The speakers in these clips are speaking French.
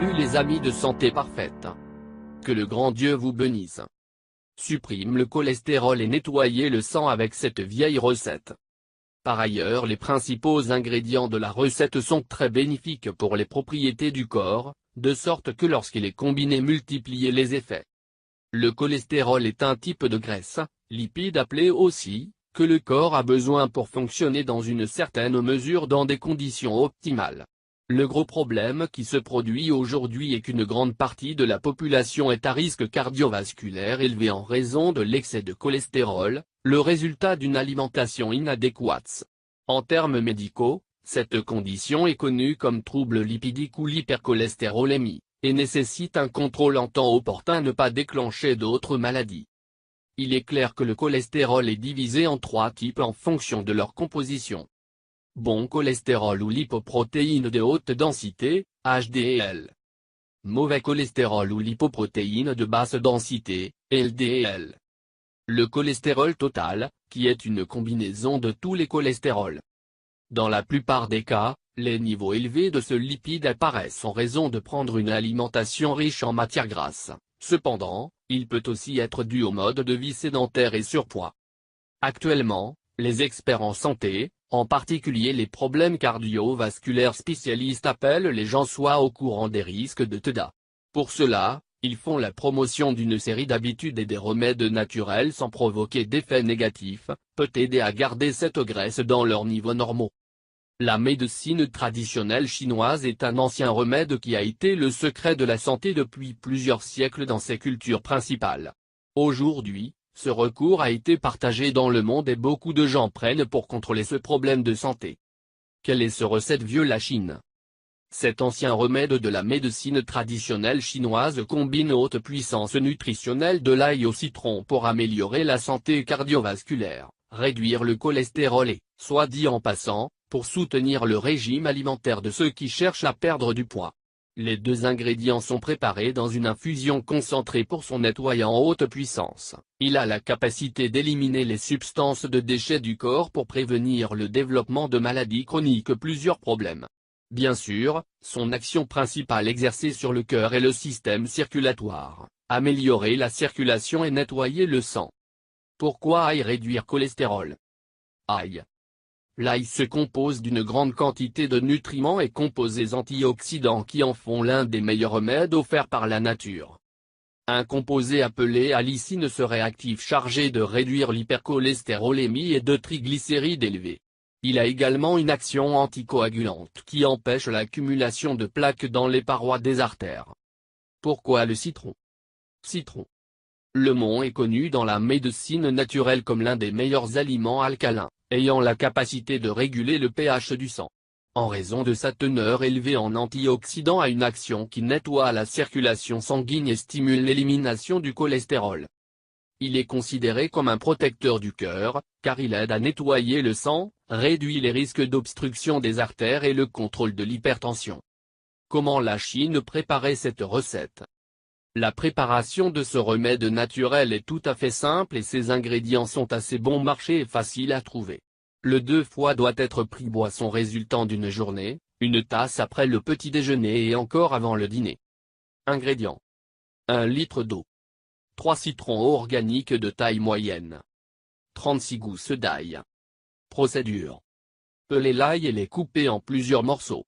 Salut les amis de Santé Parfaite. Que le grand Dieu vous bénisse. Supprime le cholestérol et nettoyez le sang avec cette vieille recette. Par ailleurs, les principaux ingrédients de la recette sont très bénéfiques pour les propriétés du corps, de sorte que lorsqu'il est combiné multipliez les effets. Le cholestérol est un type de graisse, lipide appelé aussi, que le corps a besoin pour fonctionner dans une certaine mesure dans des conditions optimales. Le gros problème qui se produit aujourd'hui est qu'une grande partie de la population est à risque cardiovasculaire élevé en raison de l'excès de cholestérol, le résultat d'une alimentation inadéquate. En termes médicaux, cette condition est connue comme trouble lipidique ou l'hypercholestérolémie, et nécessite un contrôle en temps opportun ne pas déclencher d'autres maladies. Il est clair que le cholestérol est divisé en 3 types en fonction de leur composition. Bon cholestérol ou lipoprotéines de haute densité, HDL. Mauvais cholestérol ou lipoprotéines de basse densité, LDL. Le cholestérol total, qui est une combinaison de tous les cholestérols. Dans la plupart des cas, les niveaux élevés de ce lipide apparaissent en raison de prendre une alimentation riche en matières grasses. Cependant, il peut aussi être dû au mode de vie sédentaire et surpoids. Actuellement, les experts en santé, en particulier les problèmes cardiovasculaires spécialistes appellent les gens soit au courant des risques de TDA. Pour cela, ils font la promotion d'une série d'habitudes et des remèdes naturels sans provoquer d'effets négatifs, peut aider à garder cette graisse dans leurs niveaux normaux. La médecine traditionnelle chinoise est un ancien remède qui a été le secret de la santé depuis plusieurs siècles dans ses cultures principales. Aujourd'hui, ce recours a été partagé dans le monde et beaucoup de gens prennent pour contrôler ce problème de santé. Quelle est ce recette vieux la Chine? Cet ancien remède de la médecine traditionnelle chinoise combine haute puissance nutritionnelle de l'ail au citron pour améliorer la santé cardiovasculaire, réduire le cholestérol et, soit dit en passant, pour soutenir le régime alimentaire de ceux qui cherchent à perdre du poids. Les 2 ingrédients sont préparés dans une infusion concentrée pour son nettoyant haute puissance. Il a la capacité d'éliminer les substances de déchets du corps pour prévenir le développement de maladies chroniques plusieurs problèmes. Bien sûr, son action principale exercée sur le cœur et le système circulatoire, améliorer la circulation et nettoyer le sang. Pourquoi ail réduire cholestérol? Ail. L'ail se compose d'une grande quantité de nutriments et composés antioxydants qui en font l'un des meilleurs remèdes offerts par la nature. Un composé appelé allicine serait actif chargé de réduire l'hypercholestérolémie et de triglycérides élevés. Il a également une action anticoagulante qui empêche l'accumulation de plaques dans les parois des artères. Pourquoi le citron? Citron. Le lemon est connu dans la médecine naturelle comme l'un des meilleurs aliments alcalins, ayant la capacité de réguler le pH du sang. En raison de sa teneur élevée en antioxydants a une action qui nettoie la circulation sanguine et stimule l'élimination du cholestérol. Il est considéré comme un protecteur du cœur, car il aide à nettoyer le sang, réduit les risques d'obstruction des artères et le contrôle de l'hypertension. Comment la Chine préparait cette recette? La préparation de ce remède naturel est tout à fait simple et ses ingrédients sont assez bon marché et faciles à trouver. Le 2 fois doit être pris boisson résultant d'une journée, une tasse après le petit déjeuner et encore avant le dîner. Ingrédients. 1 litre d'eau. 3 citrons organiques de taille moyenne. 36 gousses d'ail. Procédure. Peler l'ail et les couper en plusieurs morceaux.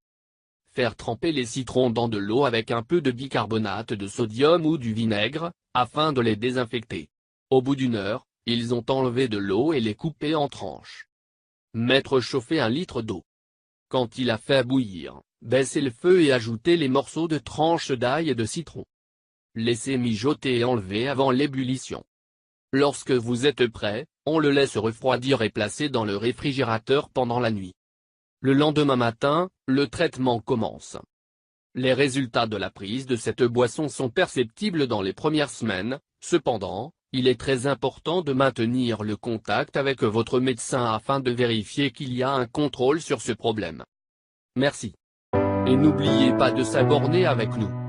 Faire tremper les citrons dans de l'eau avec un peu de bicarbonate de sodium ou du vinaigre, afin de les désinfecter. Au bout d'1 heure, ils ont enlevé de l'eau et les couper en tranches. Mettre chauffer 1 litre d'eau. Quand il a fait bouillir, baisser le feu et ajouter les morceaux de tranches d'ail et de citron. Laissez mijoter et enlever avant l'ébullition. Lorsque vous êtes prêt, on le laisse refroidir et placer dans le réfrigérateur pendant la nuit. Le lendemain matin, le traitement commence. Les résultats de la prise de cette boisson sont perceptibles dans les premières semaines, cependant, il est très important de maintenir le contact avec votre médecin afin de vérifier qu'il y a un contrôle sur ce problème. Merci. Et n'oubliez pas de s'abonner avec nous.